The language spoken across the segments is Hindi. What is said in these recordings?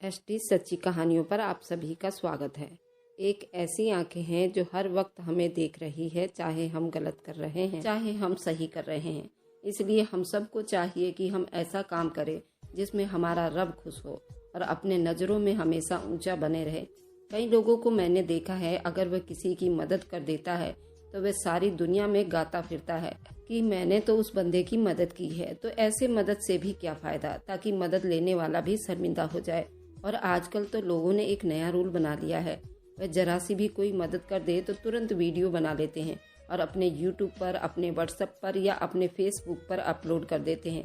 एसटी सच्ची कहानियों पर आप सभी का स्वागत है। एक ऐसी आंखें हैं जो हर वक्त हमें देख रही है, चाहे हम गलत कर रहे हैं चाहे हम सही कर रहे हैं। इसलिए हम सबको चाहिए कि हम ऐसा काम करें जिसमें हमारा रब खुश हो और अपने नज़रों में हमेशा ऊंचा बने रहे। कई लोगों को मैंने देखा है, अगर वह किसी की मदद कर देता है तो वह सारी दुनिया में गाता फिरता है कि मैंने तो उस बंदे की मदद की है। तो ऐसे मदद से भी क्या फायदा, ताकि मदद लेने वाला भी शर्मिंदा हो जाए। और आजकल तो लोगों ने एक नया रूल बना लिया है, वह जरा सी भी कोई मदद कर दे तो तुरंत वीडियो बना लेते हैं और अपने यूट्यूब पर, अपने व्हाट्सएप पर या अपने फेसबुक पर अपलोड कर देते हैं।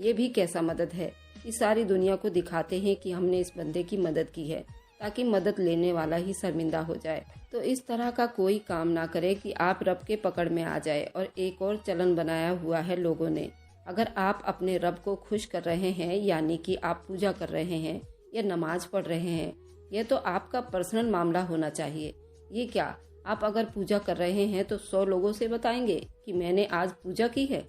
ये भी कैसा मदद है कि सारी दुनिया को दिखाते हैं कि हमने इस बंदे की मदद की है, ताकि मदद लेने वाला ही शर्मिंदा हो जाए। तो इस तरह का कोई काम ना करे कि आप रब के पकड़ में आ जाए। और एक और चलन बनाया हुआ है लोगों ने, अगर आप अपने रब को खुश कर रहे हैं, यानी कि आप पूजा कर रहे हैं या नमाज पढ़ रहे हैं, यह तो आपका पर्सनल मामला होना चाहिए। ये क्या, आप अगर पूजा कर रहे हैं तो 100 लोगों से बताएंगे कि मैंने आज पूजा की है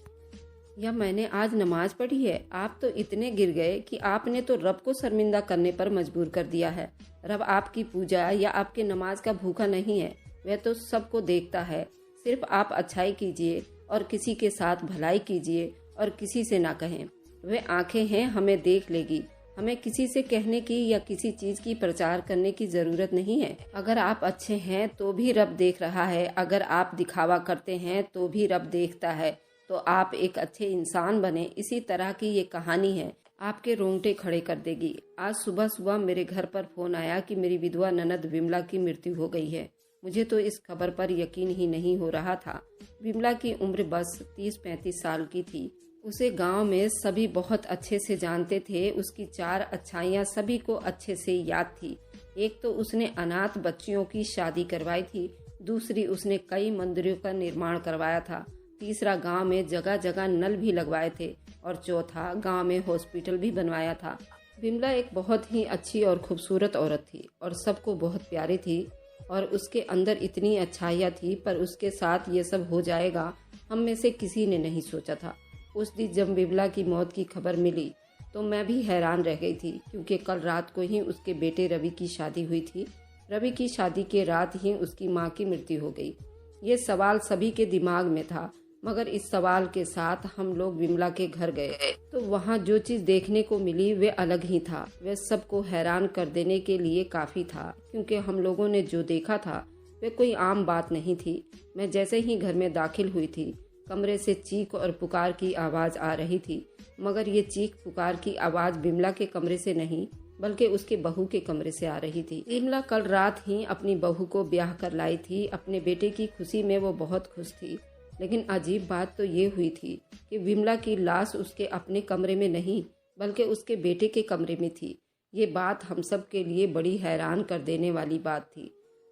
या मैंने आज नमाज पढ़ी है। आप तो इतने गिर गए कि आपने तो रब को शर्मिंदा करने पर मजबूर कर दिया है। रब आपकी पूजा या आपके नमाज का भूखा नहीं है, वह तो सबको देखता है। सिर्फ आप अच्छाई कीजिए और किसी के साथ भलाई कीजिए और किसी से ना कहें। वह आंखें हैं, हमें देख लेगी। हमें किसी से कहने की या किसी चीज की प्रचार करने की जरूरत नहीं है। अगर आप अच्छे हैं तो भी रब देख रहा है, अगर आप दिखावा करते हैं तो भी रब देखता है। तो आप एक अच्छे इंसान बने। इसी तरह की ये कहानी है, आपके रोंगटे खड़े कर देगी। आज सुबह सुबह मेरे घर पर फोन आया कि मेरी विधवा ननद विमला की मृत्यु हो गई है। मुझे तो इस खबर पर यकीन ही नहीं हो रहा था। विमला की उम्र बस 30-35 साल की थी। उसे गांव में सभी बहुत अच्छे से जानते थे। उसकी 4 अच्छाइयाँ सभी को अच्छे से याद थी। एक तो उसने अनाथ बच्चियों की शादी करवाई थी, दूसरी उसने कई मंदिरों का निर्माण करवाया था, तीसरा गांव में जगह जगह नल भी लगवाए थे और चौथा गांव में हॉस्पिटल भी बनवाया था। विमला एक बहुत ही अच्छी और खूबसूरत औरत थी और सबको बहुत प्यारी थी और उसके अंदर इतनी अच्छाइयाँ थी, पर उसके साथ ये सब हो जाएगा हम में से किसी ने नहीं सोचा था। उस दिन जब विमला की मौत की खबर मिली तो मैं भी हैरान रह गई थी, क्योंकि कल रात को ही उसके बेटे रवि की शादी हुई थी। रवि की शादी के रात ही उसकी मां की मृत्यु हो गई। ये सवाल सभी के दिमाग में था, मगर इस सवाल के साथ हम लोग विमला के घर गए तो वहाँ जो चीज देखने को मिली वे अलग ही था। वे सबको हैरान कर देने के लिए काफी था, क्योंकि हम लोगों ने जो देखा था वे कोई आम बात नहीं थी। मैं जैसे ही घर में दाखिल हुई थी, कमरे से चीख और पुकार की आवाज आ रही थी, मगर ये चीख पुकार की आवाज विमला के कमरे से नहीं बल्कि उसके बहू के कमरे से आ रही थी। विमला कल रात ही अपनी बहू को ब्याह कर लाई थी। अपने बेटे की खुशी में वो बहुत खुश थी, लेकिन अजीब बात तो ये हुई थी कि विमला की लाश उसके अपने कमरे में नहीं बल्कि उसके बेटे के कमरे में थी। ये बात हम सब के लिए बड़ी हैरान कर देने वाली बात थी।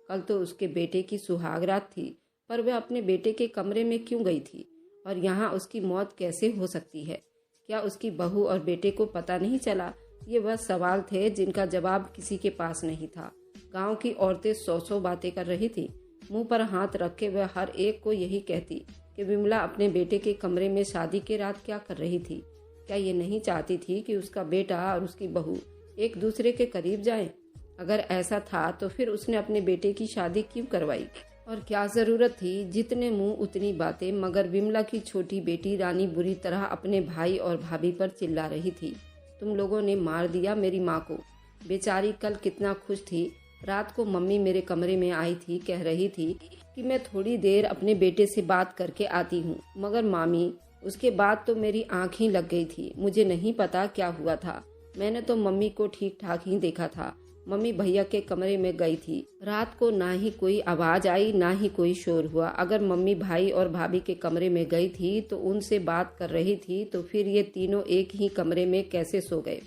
कल तो उसके बेटे की सुहागरात थी, पर वह अपने बेटे के कमरे में क्यों गई थी और यहाँ उसकी मौत कैसे हो सकती है? क्या उसकी बहू और बेटे को पता नहीं चला? ये वह सवाल थे जिनका जवाब किसी के पास नहीं था। गांव की औरतें 100 बातें कर रही थी। मुंह पर हाथ रख के वह हर एक को यही कहती कि विमला अपने बेटे के कमरे में शादी के रात क्या कर रही थी। क्या ये नहीं चाहती थी कि उसका बेटा और उसकी बहू एक दूसरे के करीब जाएं? अगर ऐसा था तो फिर उसने अपने बेटे की शादी क्यों करवाई? और क्या जरूरत थी? जितने मुंह उतनी बातें। मगर विमला की छोटी बेटी रानी बुरी तरह अपने भाई और भाभी पर चिल्ला रही थी, तुम लोगों ने मार दिया मेरी माँ को। बेचारी कल कितना खुश थी। रात को मम्मी मेरे कमरे में आई थी, कह रही थी कि मैं थोड़ी देर अपने बेटे से बात करके आती हूँ। मगर मामी, उसके बाद तो मेरी आँख ही लग गई थी। मुझे नहीं पता क्या हुआ था। मैंने तो मम्मी को ठीक ठाक ही देखा था। मम्मी भैया के कमरे में गई थी। रात को ना ही कोई आवाज आई ना ही कोई शोर हुआ। अगर मम्मी भाई और भाभी के कमरे में गई थी तो उनसे बात कर रही थी, तो फिर ये तीनों एक ही कमरे में कैसे सो गए?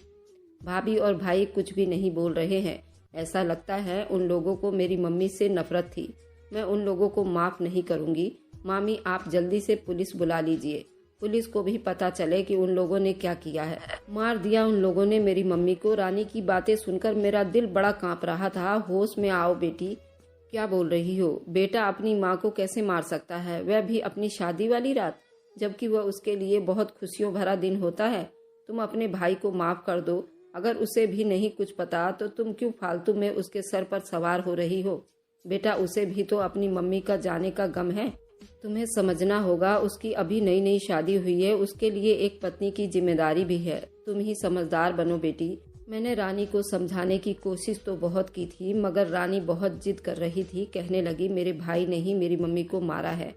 भाभी और भाई कुछ भी नहीं बोल रहे हैं। ऐसा लगता है उन लोगों को मेरी मम्मी से नफरत थी। मैं उन लोगों को माफ नहीं करूंगी। मामी, आप जल्दी से पुलिस बुला लीजिए। पुलिस को भी पता चले कि उन लोगों ने क्या किया है। मार दिया उन लोगों ने मेरी मम्मी को। रानी की बातें सुनकर मेरा दिल बड़ा कांप रहा था। होश में आओ बेटी, क्या बोल रही हो? बेटा अपनी माँ को कैसे मार सकता है, वह भी अपनी शादी वाली रात, जबकि वह उसके लिए बहुत खुशियों भरा दिन होता है। तुम अपने भाई को माफ कर दो। अगर उसे भी नहीं कुछ पता तो तुम क्यों फालतू में उसके सर पर सवार हो रही हो? बेटा, उसे भी तो अपनी मम्मी का जाने का गम है। तुम्हें समझना होगा, उसकी अभी नई नई शादी हुई है, उसके लिए एक पत्नी की जिम्मेदारी भी है। तुम ही समझदार बनो बेटी। मैंने रानी को समझाने की कोशिश तो बहुत की थी, मगर रानी बहुत जिद कर रही थी। कहने लगी, मेरे भाई ने ही मेरी मम्मी को मारा है।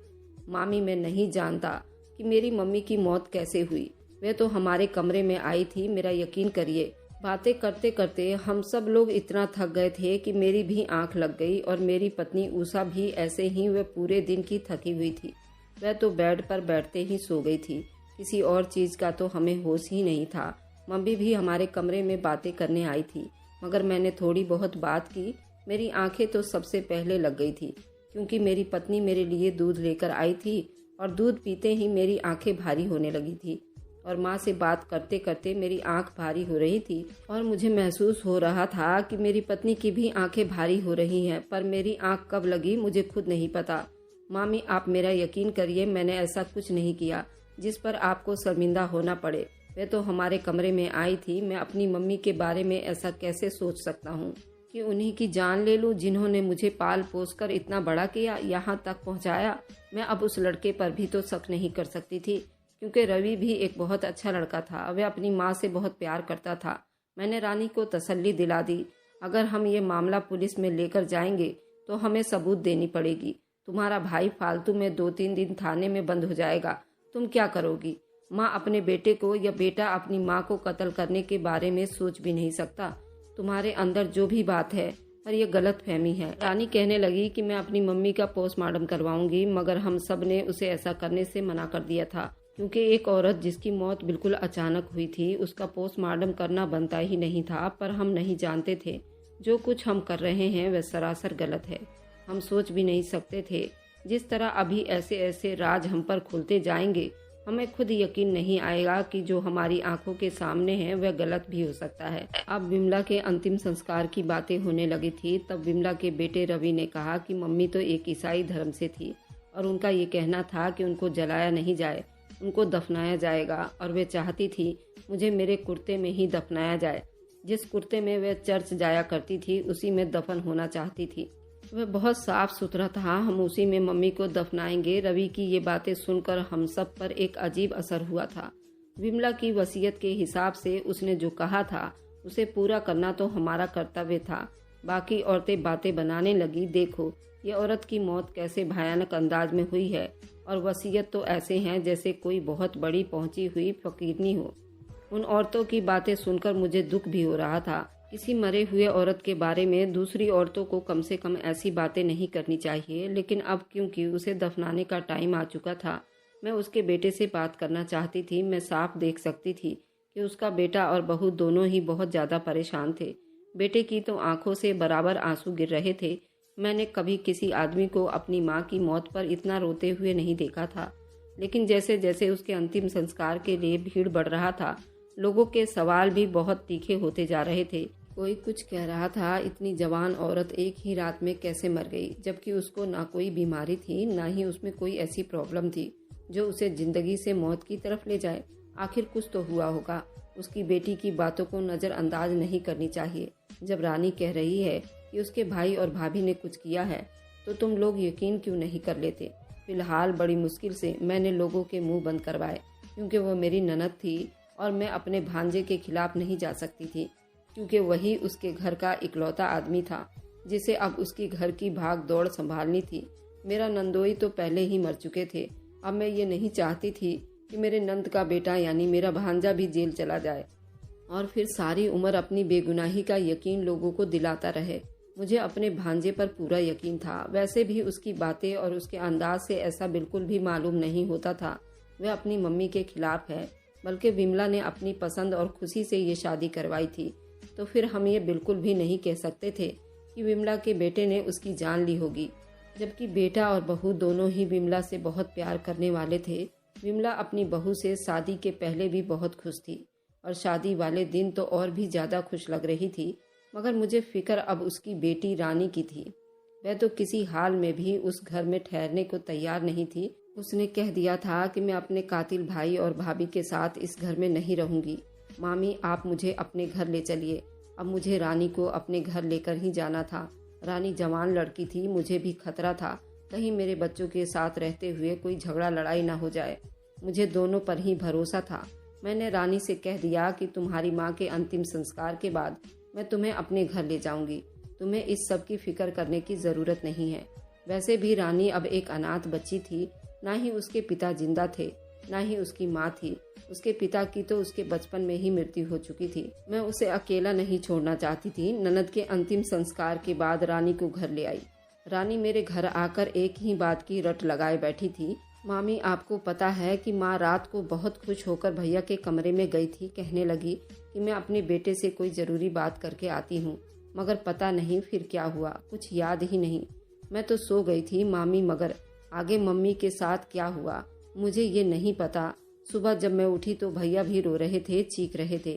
मामी, मैं नहीं जानता कि मेरी मम्मी की मौत कैसे हुई। वह तो हमारे कमरे में आई थी, मेरा यकीन करिए। बातें करते करते हम सब लोग इतना थक गए थे कि मेरी भी आंख लग गई, और मेरी पत्नी उषा भी ऐसे ही। वह पूरे दिन की थकी हुई थी। वह तो बेड पर बैठते ही सो गई थी। किसी और चीज का तो हमें होश ही नहीं था। मम्मी भी हमारे कमरे में बातें करने आई थी, मगर मैंने थोड़ी बहुत बात की। मेरी आंखें तो सबसे पहले लग गई थी, क्योंकि मेरी पत्नी मेरे लिए दूध लेकर आई थी, और दूध पीते ही मेरी आंखें भारी होने लगी थी। और माँ से बात करते करते मेरी आंख भारी हो रही थी, और मुझे महसूस हो रहा था कि मेरी पत्नी की भी आंखें भारी हो रही हैं। पर मेरी आंख कब लगी मुझे खुद नहीं पता। मामी, आप मेरा यकीन करिए, मैंने ऐसा कुछ नहीं किया जिस पर आपको शर्मिंदा होना पड़े। वे तो हमारे कमरे में आई थी। मैं अपनी मम्मी के बारे में ऐसा कैसे सोच सकता हूँ कि उन्हीं की जान ले लूं, जिन्होंने मुझे पाल पोस कर इतना बड़ा किया, यहाँ तक पहुँचाया। मैं अब उस लड़के पर भी तो शक नहीं कर सकती थी, क्योंकि रवि भी एक बहुत अच्छा लड़का था। वह अपनी माँ से बहुत प्यार करता था। मैंने रानी को तसल्ली दिला दी, अगर हम ये मामला पुलिस में लेकर जाएंगे तो हमें सबूत देनी पड़ेगी। तुम्हारा भाई फालतू में 2-3 दिन थाने में बंद हो जाएगा। तुम क्या करोगी? माँ अपने बेटे को या बेटा अपनी माँ को कत्ल करने के बारे में सोच भी नहीं सकता। तुम्हारे अंदर जो भी बात है, पर यह गलत फहमी है। रानी कहने लगी कि मैं अपनी मम्मी का पोस्टमार्टम करवाऊंगी, मगर हम सब ने उसे ऐसा करने से मना कर दिया था, क्योंकि एक औरत जिसकी मौत बिल्कुल अचानक हुई थी, उसका पोस्टमार्टम करना बनता ही नहीं था। पर हम नहीं जानते थे जो कुछ हम कर रहे हैं वह सरासर गलत है। हम सोच भी नहीं सकते थे जिस तरह अभी ऐसे ऐसे राज हम पर खुलते जाएंगे, हमें खुद यकीन नहीं आएगा कि जो हमारी आंखों के सामने है वह गलत भी हो सकता है। अब विमला के अंतिम संस्कार की बातें होने लगी थी। तब विमला के बेटे रवि ने कहा कि मम्मी तो एक ईसाई धर्म से थी, और उनका ये कहना था कि उनको जलाया नहीं जाए, उनको दफनाया जाएगा। और वे चाहती थी मुझे मेरे कुर्ते में ही दफनाया जाए। जिस कुर्ते में वह चर्च जाया करती थी उसी में दफन होना चाहती थी। वह बहुत साफ सुथरा था, हम उसी में मम्मी को दफनाएंगे। रवि की ये बातें सुनकर हम सब पर एक अजीब असर हुआ था। विमला की वसीयत के हिसाब से उसने जो कहा था उसे पूरा करना तो हमारा कर्तव्य था। बाकी औरतें बातें बनाने लगी, देखो ये औरत की मौत कैसे भयानक अंदाज में हुई है, और वसीयत तो ऐसे हैं जैसे कोई बहुत बड़ी पहुंची हुई फकीरनी हो। उन औरतों की बातें सुनकर मुझे दुख भी हो रहा था। किसी मरे हुए औरत के बारे में दूसरी औरतों को कम से कम ऐसी बातें नहीं करनी चाहिए, लेकिन अब क्योंकि उसे दफनाने का टाइम आ चुका था, मैं उसके बेटे से बात करना चाहती थी। मैं साफ देख सकती थी कि उसका बेटा और बहू दोनों ही बहुत ज्यादा परेशान थे। बेटे की तो आंखों से बराबर आंसू गिर रहे थे। मैंने कभी किसी आदमी को अपनी माँ की मौत पर इतना रोते हुए नहीं देखा था, लेकिन जैसे जैसे उसके अंतिम संस्कार के लिए भीड़ बढ़ रहा था, लोगों के सवाल भी बहुत तीखे होते जा रहे थे। कोई कुछ कह रहा था, इतनी जवान औरत एक ही रात में कैसे मर गई, जबकि उसको ना कोई बीमारी थी, ना ही उसमें कोई ऐसी प्रॉब्लम थी जो उसे जिंदगी से मौत की तरफ ले जाए। आखिर कुछ तो हुआ होगा। उसकी बेटी की बातों को नजरअंदाज नहीं करनी चाहिए। जब रानी कह रही है कि उसके भाई और भाभी ने कुछ किया है, तो तुम लोग यकीन क्यों नहीं कर लेते? फिलहाल बड़ी मुश्किल से मैंने लोगों के मुंह बंद करवाए, क्योंकि वह मेरी ननद थी और मैं अपने भांजे के खिलाफ नहीं जा सकती थी, क्योंकि वही उसके घर का इकलौता आदमी था जिसे अब उसकी घर की भाग दौड़ संभालनी थी। मेरा नंदोई तो पहले ही मर चुके थे। अब मैं ये नहीं चाहती थी कि मेरे नंद का बेटा यानी मेरा भांजा भी जेल चला जाए और फिर सारी उम्र अपनी बेगुनाही का यकीन लोगों को दिलाता रहे। मुझे अपने भांजे पर पूरा यकीन था। वैसे भी उसकी बातें और उसके अंदाज से ऐसा बिल्कुल भी मालूम नहीं होता था वह अपनी मम्मी के खिलाफ है, बल्कि विमला ने अपनी पसंद और खुशी से ये शादी करवाई थी। तो फिर हम ये बिल्कुल भी नहीं कह सकते थे कि विमला के बेटे ने उसकी जान ली होगी, जबकि बेटा और बहू दोनों ही विमला से बहुत प्यार करने वाले थे। विमला अपनी बहू से शादी के पहले भी बहुत खुश थी, और शादी वाले दिन तो और भी ज्यादा खुश लग रही थी। मगर मुझे फिक्र अब उसकी बेटी रानी की थी। वह तो किसी हाल में भी उस घर में ठहरने को तैयार नहीं थी। उसने कह दिया था कि मैं अपने कातिल भाई और भाभी के साथ इस घर में नहीं रहूंगी। मामी आप मुझे अपने घर ले चलिए। अब मुझे रानी को अपने घर लेकर ही जाना था। रानी जवान लड़की थी, मुझे भी खतरा था कहीं मेरे बच्चों के साथ रहते हुए कोई झगड़ा लड़ाई ना हो जाए। मुझे दोनों पर ही भरोसा था। मैंने रानी से कह दिया कि तुम्हारी माँ के अंतिम संस्कार के बाद मैं तुम्हें अपने घर ले जाऊंगी। तुम्हें इस सब की फिक्र करने की ज़रूरत नहीं है। वैसे भी रानी अब एक अनाथ बच्ची थी, ना ही उसके पिता जिंदा थे, ना ही उसकी माँ थी। उसके पिता की तो उसके बचपन में ही मृत्यु हो चुकी थी। मैं उसे अकेला नहीं छोड़ना चाहती थी। ननद के अंतिम संस्कार के बाद रानी को घर ले आई। रानी मेरे घर आकर एक ही बात की रट लगाए बैठी थी। मामी आपको पता है कि माँ रात को बहुत खुश होकर भैया के कमरे में गई थी। कहने लगी कि मैं अपने बेटे से कोई ज़रूरी बात करके आती हूँ। मगर पता नहीं फिर क्या हुआ, कुछ याद ही नहीं। मैं तो सो गई थी मामी, मगर आगे मम्मी के साथ क्या हुआ मुझे ये नहीं पता। सुबह जब मैं उठी तो भैया भी रो रहे थे, चीख रहे थे।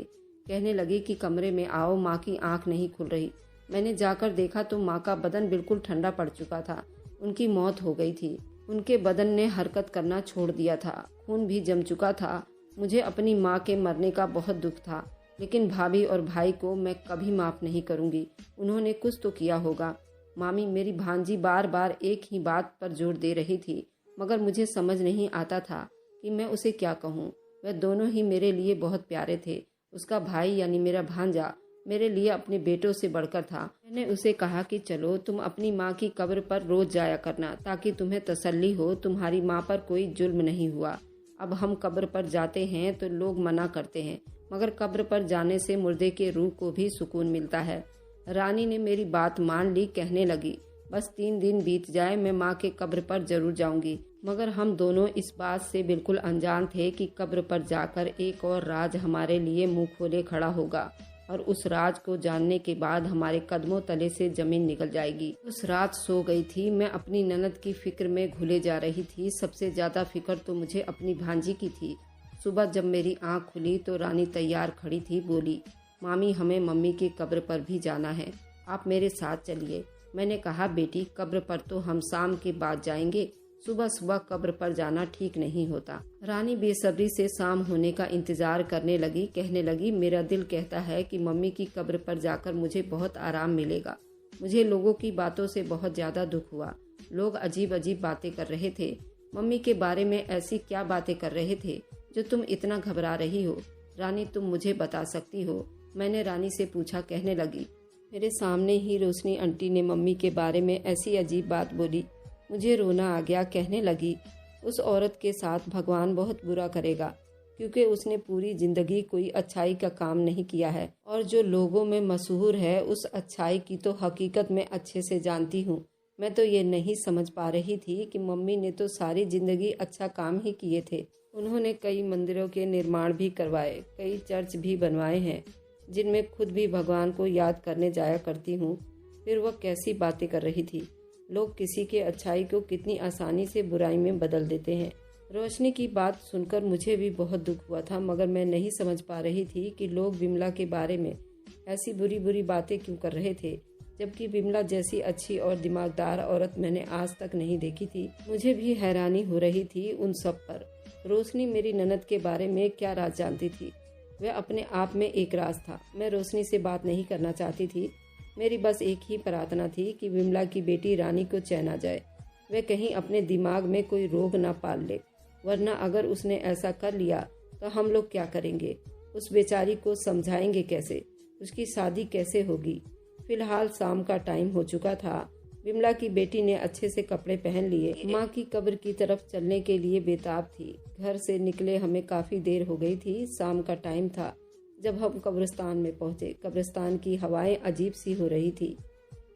कहने लगी कि कमरे में आओ, माँ की आंख नहीं खुल रही। मैंने जाकर देखा तो माँ का बदन बिल्कुल ठंडा पड़ चुका था। उनकी मौत हो गई थी। उनके बदन ने हरकत करना छोड़ दिया था, खून भी जम चुका था। मुझे अपनी माँ के मरने का बहुत दुख था, लेकिन भाभी और भाई को मैं कभी माफ़ नहीं करूँगी। उन्होंने कुछ तो किया होगा। मामी मेरी भांजी बार बार एक ही बात पर जोर दे रही थी, मगर मुझे समझ नहीं आता था कि मैं उसे क्या कहूँ। वह दोनों ही मेरे लिए बहुत प्यारे थे। उसका भाई यानी मेरा भांजा मेरे लिए अपने बेटों से बढ़कर था। मैंने उसे कहा कि चलो तुम अपनी माँ की कब्र पर रोज जाया करना, ताकि तुम्हें तसल्ली हो, तुम्हारी माँ पर कोई जुल्म नहीं हुआ। अब हम कब्र पर जाते हैं तो लोग मना करते हैं, मगर कब्र पर जाने से मुर्दे के रूह को भी सुकून मिलता है। रानी ने मेरी बात मान ली। कहने लगी बस 3 दिन बीत जाए, मैं माँ के कब्र पर जरूर जाऊंगी। मगर हम दोनों इस बात से बिल्कुल अनजान थे कि कब्र पर जाकर एक और राज हमारे लिए मुंह खोले खड़ा होगा, और उस राज को जानने के बाद हमारे कदमों तले से जमीन निकल जाएगी। उस रात सो गई थी। मैं अपनी ननद की फिक्र में घुले जा रही थी। सबसे ज्यादा फिक्र तो मुझे अपनी भांजी की थी। सुबह जब मेरी आंख खुली तो रानी तैयार खड़ी थी। बोली मामी हमें मम्मी की कब्र पर भी जाना है, आप मेरे साथ चलिए। मैंने कहा बेटी कब्र पर तो हम शाम के बाद जाएंगे, सुबह सुबह कब्र पर जाना ठीक नहीं होता। रानी बेसब्री से शाम होने का इंतजार करने लगी। कहने लगी मेरा दिल कहता है कि मम्मी की कब्र पर जाकर मुझे बहुत आराम मिलेगा। मुझे लोगों की बातों से बहुत ज्यादा दुख हुआ। लोग अजीब अजीब बातें कर रहे थे। मम्मी के बारे में ऐसी क्या बातें कर रहे थे जो तुम इतना घबरा रही हो? रानी तुम मुझे बता सकती हो? मैंने रानी से पूछा। कहने लगी मेरे सामने ही रोशनी आंटी ने मम्मी के बारे में ऐसी अजीब बात बोली, मुझे रोना आ गया। कहने लगी उस औरत के साथ भगवान बहुत बुरा करेगा, क्योंकि उसने पूरी जिंदगी कोई अच्छाई का काम नहीं किया है, और जो लोगों में मशहूर है उस अच्छाई की तो हकीकत में अच्छे से जानती हूँ। मैं तो ये नहीं समझ पा रही थी कि मम्मी ने तो सारी जिंदगी अच्छा काम ही किए थे। उन्होंने कई मंदिरों के निर्माण भी करवाए, कई चर्च भी बनवाए हैं, जिनमें खुद भी भगवान को याद करने जाया करती हूँ। फिर वह कैसी बातें कर रही थी। लोग किसी के अच्छाई को कितनी आसानी से बुराई में बदल देते हैं। रोशनी की बात सुनकर मुझे भी बहुत दुख हुआ था, मगर मैं नहीं समझ पा रही थी कि लोग विमला के बारे में ऐसी बुरी बुरी बातें क्यों कर रहे थे, जबकि विमला जैसी अच्छी और दिमागदार औरत मैंने आज तक नहीं देखी थी। मुझे भी हैरानी हो रही थी उन सब पर। रोशनी मेरी ननद के बारे में क्या राज जानती थी? वह अपने आप में एक राज था। मैं रोशनी से बात नहीं करना चाहती थी। मेरी बस एक ही प्रार्थना थी कि विमला की बेटी रानी को चैन आ जाए, वह कहीं अपने दिमाग में कोई रोग ना पाल ले, वरना अगर उसने ऐसा कर लिया तो हम लोग क्या करेंगे? उस बेचारी को समझाएंगे कैसे? उसकी शादी कैसे होगी? फिलहाल शाम का टाइम हो चुका था। विमला की बेटी ने अच्छे से कपड़े पहन लिए, माँ की कब्र की तरफ चलने के लिए बेताब थी। घर से निकले हमें काफी देर हो गई थी। शाम का टाइम था जब हम कब्रिस्तान में पहुंचे। कब्रिस्तान की हवाएं अजीब सी हो रही थी,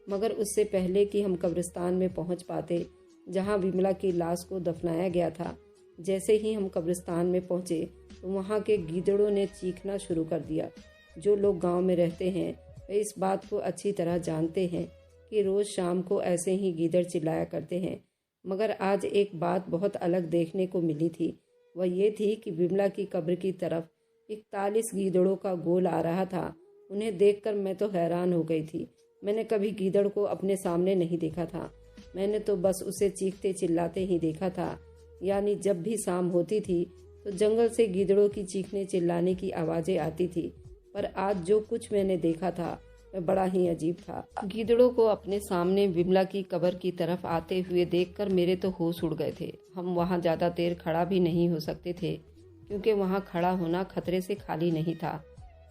मगर उससे पहले कि हम कब्रिस्तान में पहुंच पाते जहां विमला की लाश को दफनाया गया था, जैसे ही हम कब्रिस्तान में पहुंचे तो वहां के गीदड़ों ने चीखना शुरू कर दिया। जो लोग गांव में रहते हैं वे इस बात को अच्छी तरह जानते हैं कि रोज शाम को ऐसे ही गीदड़ चिल्लाया करते हैं, मगर आज एक बात बहुत अलग देखने को मिली थी। वह ये थी कि विमला की कब्र की तरफ 41 गीदड़ों का गोल आ रहा था। उन्हें देखकर मैं तो हैरान हो गई थी। मैंने कभी गीदड़ को अपने सामने नहीं देखा था। मैंने तो बस उसे चीखते चिल्लाते ही देखा था। यानी जब भी शाम होती थी तो जंगल से गीदड़ों की चीखने चिल्लाने की आवाजें आती थी। पर आज जो कुछ मैंने देखा था वह बड़ा ही अजीब था। गीदड़ों को अपने सामने विमला की कब्र की तरफ आते हुए देखकर मेरे तो होश उड़ गए थे। हम वहां ज्यादा देर खड़ा भी नहीं हो सकते थे, क्योंकि वहां खड़ा होना खतरे से खाली नहीं था।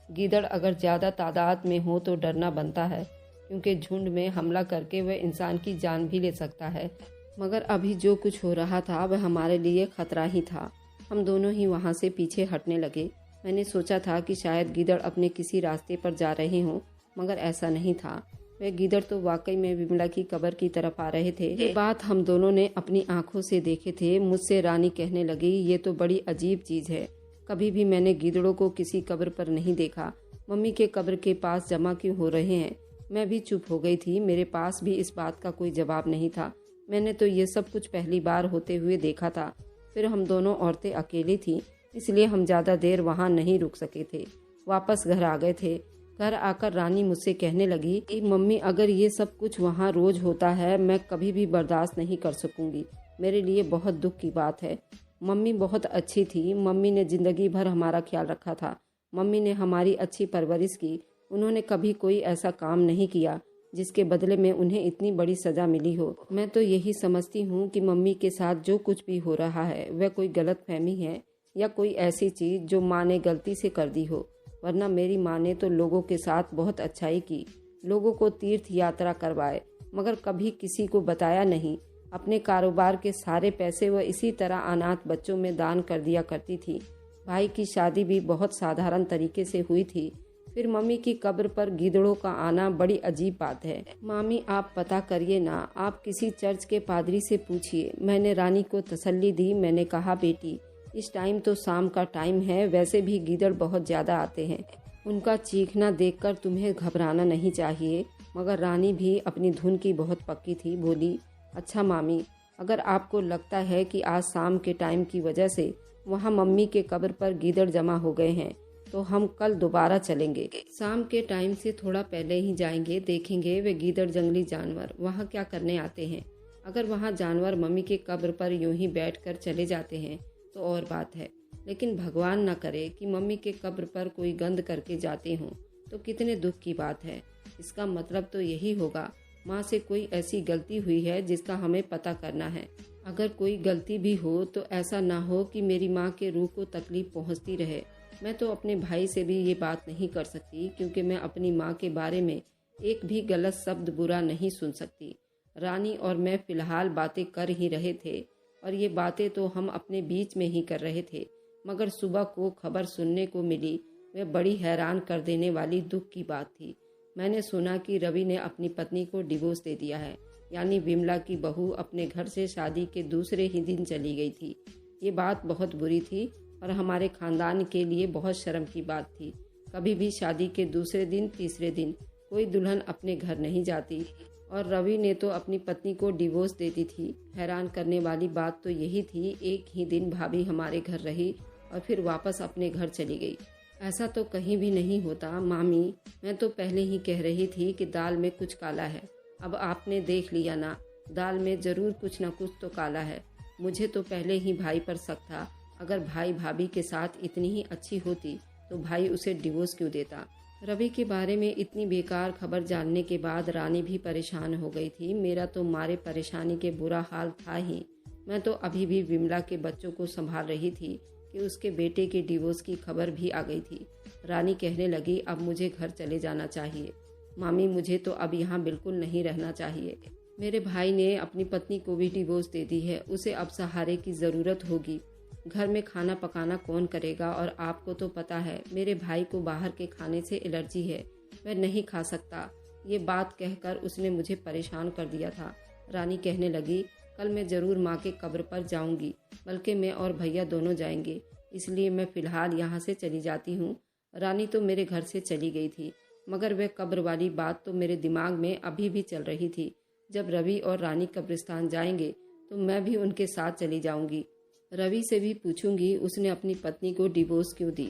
गीदड़ अगर ज्यादा तादाद में हो तो डरना बनता है, क्योंकि झुंड में हमला करके वह इंसान की जान भी ले सकता है। मगर अभी जो कुछ हो रहा था वह हमारे लिए खतरा ही था। हम दोनों ही वहां से पीछे हटने लगे। मैंने सोचा था कि शायद गीदड़ अपने किसी रास्ते पर जा रहे हों, मगर ऐसा नहीं था। वे गीदड़ तो वाकई में विमला की कब्र की तरफ आ रहे थे। ये बात हम दोनों ने अपनी आंखों से देखे थे। मुझसे रानी कहने लगी, ये तो बड़ी अजीब चीज है, कभी भी मैंने गीदड़ों को किसी कब्र पर नहीं देखा। मम्मी के कब्र के पास जमा क्यों हो रहे हैं? मैं भी चुप हो गई थी। मेरे पास भी इस बात का कोई जवाब नहीं था। मैंने तो ये सब कुछ पहली बार होते हुए देखा था। फिर हम दोनों औरतें अकेली थी, इसलिए हम ज्यादा देर वहां नहीं रुक सके थे। वापस घर आ गए थे। घर आकर रानी मुझसे कहने लगी कि मम्मी, अगर ये सब कुछ वहाँ रोज होता है मैं कभी भी बर्दाश्त नहीं कर सकूंगी। मेरे लिए बहुत दुख की बात है। मम्मी बहुत अच्छी थी। मम्मी ने जिंदगी भर हमारा ख्याल रखा था। मम्मी ने हमारी अच्छी परवरिश की। उन्होंने कभी कोई ऐसा काम नहीं किया जिसके बदले में उन्हें इतनी बड़ी सजा मिली हो। मैं तो यही समझती हूँ कि मम्मी के साथ जो कुछ भी हो रहा है वह कोई गलतफहमी है या कोई ऐसी चीज जो माँ ने गलती से कर दी हो, वरना मेरी माँ ने तो लोगों के साथ बहुत अच्छाई की, लोगों को तीर्थ यात्रा करवाए, मगर कभी किसी को बताया नहीं। अपने कारोबार के सारे पैसे वह इसी तरह अनाथ बच्चों में दान कर दिया करती थी। भाई की शादी भी बहुत साधारण तरीके से हुई थी। फिर मम्मी की कब्र पर गीदड़ों का आना बड़ी अजीब बात है। मामी, आप पता करिए ना, आप किसी चर्च के पादरी से पूछिए। मैंने रानी को तसल्ली दी। मैंने कहा, बेटी, इस टाइम तो शाम का टाइम है, वैसे भी गीदड़ बहुत ज्यादा आते हैं। उनका चीखना देखकर तुम्हें घबराना नहीं चाहिए। मगर रानी भी अपनी धुन की बहुत पक्की थी। बोली, अच्छा मामी, अगर आपको लगता है कि आज शाम के टाइम की वजह से वहाँ मम्मी के कब्र पर गीदड़ जमा हो गए हैं तो हम कल दोबारा चलेंगे। शाम के टाइम से थोड़ा पहले ही जाएंगे, देखेंगे वे गीदड़ जंगली जानवर वहाँ क्या करने आते हैं। अगर वहाँ जानवर मम्मी के कब्र पर यूं ही बैठकर चले जाते हैं तो और बात है, लेकिन भगवान न करे कि मम्मी के कब्र पर कोई गंद करके जाते हों तो कितने दुख की बात है। इसका मतलब तो यही होगा माँ से कोई ऐसी गलती हुई है जिसका हमें पता करना है। अगर कोई गलती भी हो तो ऐसा ना हो कि मेरी माँ के रूह को तकलीफ पहुँचती रहे। मैं तो अपने भाई से भी ये बात नहीं कर सकती, क्योंकि मैं अपनी माँ के बारे में एक भी गलत शब्द बुरा नहीं सुन सकती। रानी और मैं फिलहाल बातें कर ही रहे थे, और ये बातें तो हम अपने बीच में ही कर रहे थे, मगर सुबह को खबर सुनने को मिली। वह बड़ी हैरान कर देने वाली दुख की बात थी। मैंने सुना कि रवि ने अपनी पत्नी को डिवोर्स दे दिया है, यानी विमला की बहू अपने घर से शादी के दूसरे ही दिन चली गई थी। ये बात बहुत बुरी थी और हमारे खानदान के लिए बहुत शर्म की बात थी। कभी भी शादी के दूसरे दिन तीसरे दिन कोई दुल्हन अपने घर नहीं जाती, और रवि ने तो अपनी पत्नी को डिवोर्स दे दी थी। हैरान करने वाली बात तो यही थी, एक ही दिन भाभी हमारे घर रही और फिर वापस अपने घर चली गई। ऐसा तो कहीं भी नहीं होता मामी। मैं तो पहले ही कह रही थी कि दाल में कुछ काला है। अब आपने देख लिया ना, दाल में जरूर कुछ न कुछ तो काला है। मुझे तो पहले ही भाई पर शक था। अगर भाई भाभी के साथ इतनी ही अच्छी होती तो भाई उसे डिवोर्स क्यों देता। रवि के बारे में इतनी बेकार खबर जानने के बाद रानी भी परेशान हो गई थी। मेरा तो मारे परेशानी के बुरा हाल था ही। मैं तो अभी भी विमला के बच्चों को संभाल रही थी कि उसके बेटे के डिवोर्स की खबर भी आ गई थी। रानी कहने लगी, अब मुझे घर चले जाना चाहिए। मामी, मुझे तो अब यहाँ बिल्कुल नहीं रहना चाहिए। मेरे भाई ने अपनी पत्नी को भी डिवोर्स दे दी है। उसे अब सहारे की ज़रूरत होगी। घर में खाना पकाना कौन करेगा? और आपको तो पता है मेरे भाई को बाहर के खाने से एलर्जी है, वह नहीं खा सकता। ये बात कहकर उसने मुझे परेशान कर दिया था। रानी कहने लगी, कल मैं ज़रूर माँ के कब्र पर जाऊंगी, बल्कि मैं और भैया दोनों जाएंगे, इसलिए मैं फ़िलहाल यहाँ से चली जाती हूँ। रानी तो मेरे घर से चली गई थी, मगर वह कब्र वाली बात तो मेरे दिमाग में अभी भी चल रही थी। जब रवि और रानी कब्रिस्तान जाएंगे तो मैं भी उनके साथ चली जाऊंगी। रवि से भी पूछूंगी उसने अपनी पत्नी को डिवोर्स क्यों दी।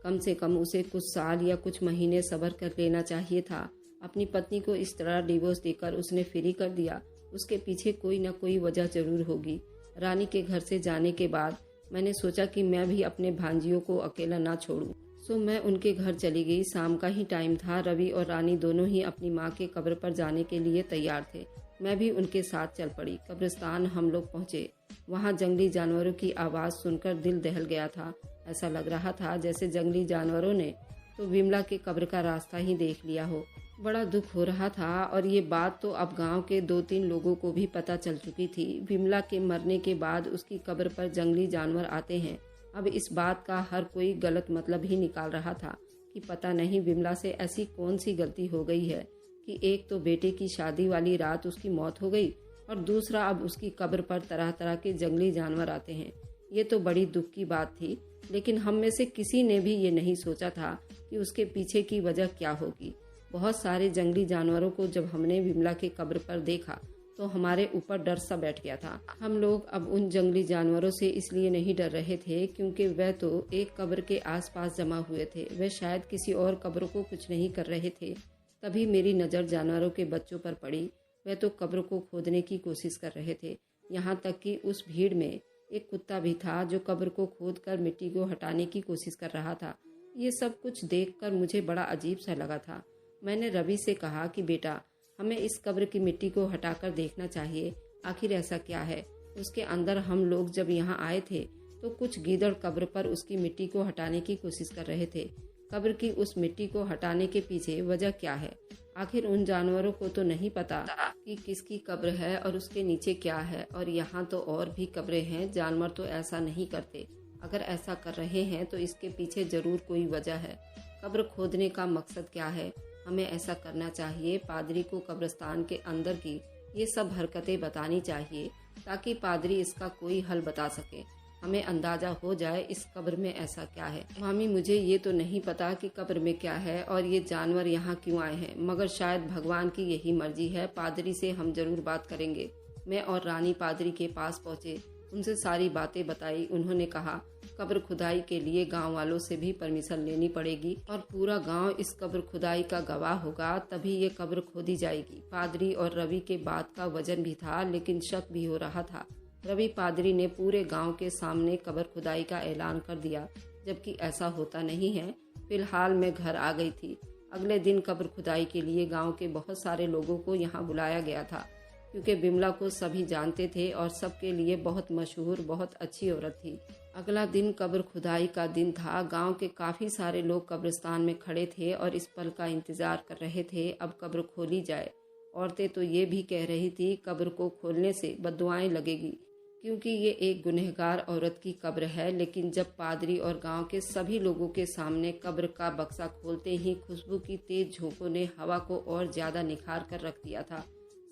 कम से कम उसे कुछ साल या कुछ महीने सब्र कर लेना चाहिए था। अपनी पत्नी को इस तरह डिवोर्स देकर उसने फ्री कर दिया। उसके पीछे कोई न कोई वजह जरूर होगी। रानी के घर से जाने के बाद मैंने सोचा कि मैं भी अपने भांजियों को अकेला ना छोड़ूं। सो मैं उनके घर चली गई। शाम का ही टाइम था। रवि और रानी दोनों ही अपनी माँ के कब्र पर जाने के लिए तैयार थे। मैं भी उनके साथ चल पड़ी। कब्रिस्तान हम लोग पहुँचे। वहाँ जंगली जानवरों की आवाज़ सुनकर दिल दहल गया था। ऐसा लग रहा था जैसे जंगली जानवरों ने तो विमला के कब्र का रास्ता ही देख लिया हो। बड़ा दुख हो रहा था और ये बात तो अब गांव के 2-3 लोगों को भी पता चल चुकी थी। विमला के मरने के बाद उसकी कब्र पर जंगली जानवर आते हैं। अब इस बात का हर कोई गलत मतलब ही निकाल रहा था कि पता नहीं विमला से ऐसी कौन सी गलती हो गई है कि एक तो बेटे की शादी वाली रात उसकी मौत हो गई और दूसरा अब उसकी कब्र पर तरह तरह के जंगली जानवर आते हैं। ये तो बड़ी दुख की बात थी, लेकिन हम में से किसी ने भी ये नहीं सोचा था कि उसके पीछे की वजह क्या होगी। बहुत सारे जंगली जानवरों को जब हमने विमला के कब्र पर देखा तो हमारे ऊपर डर सा बैठ गया था। हम लोग अब उन जंगली जानवरों से इसलिए नहीं डर रहे थे क्योंकि वह तो एक कब्र के आसपास जमा हुए थे। वह शायद किसी और कब्र को कुछ नहीं कर रहे थे। तभी मेरी नज़र जानवरों के बच्चों पर पड़ी। वह तो कब्र को खोदने की कोशिश कर रहे थे। यहाँ तक कि उस भीड़ में एक कुत्ता भी था जो कब्र को खोदकर मिट्टी को हटाने की कोशिश कर रहा था। ये सब कुछ देखकर मुझे बड़ा अजीब सा लगा था। मैंने रवि से कहा कि बेटा, हमें इस कब्र की मिट्टी को हटाकर देखना चाहिए, आखिर ऐसा क्या है। उसके अंदर हम लोग जब यहाँ आए थे तो कुछ गीदड़ कब्र पर उसकी मिट्टी को हटाने की कोशिश कर रहे थे। कब्र की उस मिट्टी को हटाने के पीछे वजह क्या है? आखिर उन जानवरों को तो नहीं पता कि किसकी कब्र है और उसके नीचे क्या है। और यहाँ तो और भी कब्रें हैं। जानवर तो ऐसा नहीं करते। अगर ऐसा कर रहे हैं तो इसके पीछे जरूर कोई वजह है। कब्र खोदने का मकसद क्या है? हमें ऐसा करना चाहिए, पादरी को कब्रिस्तान के अंदर की ये सब हरकतें बतानी चाहिए ताकि पादरी इसका कोई हल बता सके। हमें अंदाजा हो जाए इस कब्र में ऐसा क्या है। मामी, मुझे ये तो नहीं पता कि कब्र में क्या है और ये जानवर यहाँ क्यों आए हैं, मगर शायद भगवान की यही मर्जी है। पादरी से हम जरूर बात करेंगे। मैं और रानी पादरी के पास पहुँचे, उनसे सारी बातें बताई। उन्होंने कहा कब्र खुदाई के लिए गांव वालों से भी परमिशन लेनी पड़ेगी और पूरा गांव इस कब्र खुदाई का गवाह होगा, तभी ये कब्र खोदी जाएगी। पादरी और रवि के बात का वजन भी था, लेकिन शक भी हो रहा था। रवि पादरी ने पूरे गांव के सामने कब्र खुदाई का ऐलान कर दिया, जबकि ऐसा होता नहीं है। फिलहाल मैं घर आ गई थी। अगले दिन कब्र खुदाई के लिए गाँव के बहुत सारे लोगों को यहाँ बुलाया गया था, क्योंकि विमला को सभी जानते थे और सबके लिए बहुत मशहूर, बहुत अच्छी औरत थी। अगला दिन कब्र खुदाई का दिन था। गांव के काफ़ी सारे लोग कब्रिस्तान में खड़े थे और इस पल का इंतज़ार कर रहे थे, अब कब्र खोली जाए। औरतें तो ये भी कह रही थी कब्र को खोलने से बद्दुआएं लगेगी, क्योंकि ये एक गुनहगार औरत की कब्र है। लेकिन जब पादरी और गांव के सभी लोगों के सामने कब्र का बक्सा खोलते ही खुशबू की तेज झोंकों ने हवा को और ज़्यादा निखार कर रख दिया था।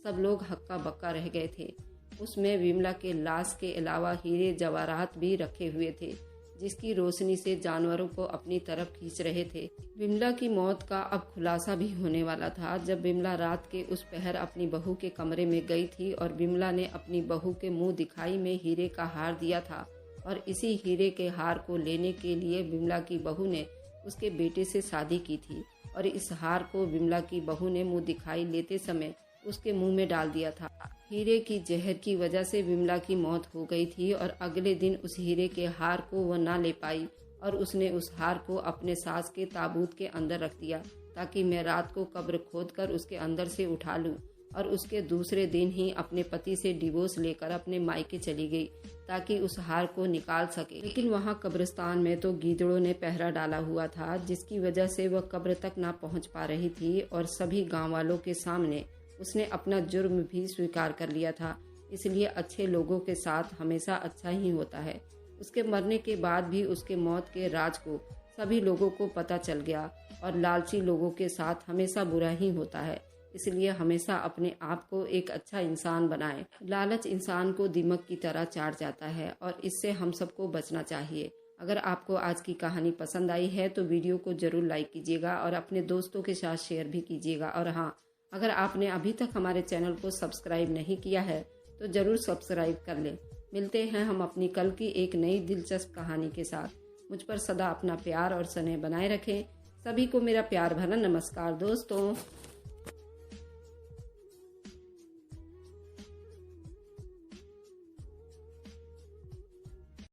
सब लोग हक्का बक्का रह गए थे। उसमें विमला के लाश के अलावा हीरे जवाहरात भी रखे हुए थे, जिसकी रोशनी से जानवरों को अपनी तरफ खींच रहे थे। विमला की मौत का अब खुलासा भी होने वाला था। जब विमला रात के उस पहर अपनी बहू के कमरे में गई थी और विमला ने अपनी बहू के मुंह दिखाई में हीरे का हार दिया था, और इसी हीरे के हार को लेने के लिए विमला की बहू ने उसके बेटे से शादी की थी, और इस हार को विमला की बहू ने मुंह दिखाई लेते समय उसके मुंह में डाल दिया था। हीरे की जहर की वजह से विमला की मौत हो गई थी और अगले दिन उस हीरे के हार को वह ना ले पाई और उसने उस हार को अपने सास के ताबूत के अंदर रख दिया ताकि मैं रात को कब्र खोदकर उसके अंदर से उठा लूं, और उसके दूसरे दिन ही अपने पति से डिवोर्स लेकर अपने मायके चली गई ताकि उस हार को निकाल सके। लेकिन वहाँ कब्रिस्तान में तो गीदड़ों ने पहरा डाला हुआ था, जिसकी वजह से वह कब्र तक ना पहुँच पा रही थी, और सभी गाँव वालों के सामने उसने अपना जुर्म भी स्वीकार कर लिया था। इसलिए अच्छे लोगों के साथ हमेशा अच्छा ही होता है। उसके मरने के बाद भी उसके मौत के राज को सभी लोगों को पता चल गया, और लालची लोगों के साथ हमेशा बुरा ही होता है। इसलिए हमेशा अपने आप को एक अच्छा इंसान बनाएं। लालच इंसान को दीमक की तरह चाट जाता है और इससे हम सबको बचना चाहिए। अगर आपको आज की कहानी पसंद आई है तो वीडियो को जरूर लाइक कीजिएगा और अपने दोस्तों के साथ शेयर भी कीजिएगा। और हाँ, अगर आपने अभी तक हमारे चैनल को सब्सक्राइब नहीं किया है तो ज़रूर सब्सक्राइब कर लें। मिलते हैं हम अपनी कल की एक नई दिलचस्प कहानी के साथ। मुझ पर सदा अपना प्यार और स्नेह बनाए रखें। सभी को मेरा प्यार भरा नमस्कार दोस्तों।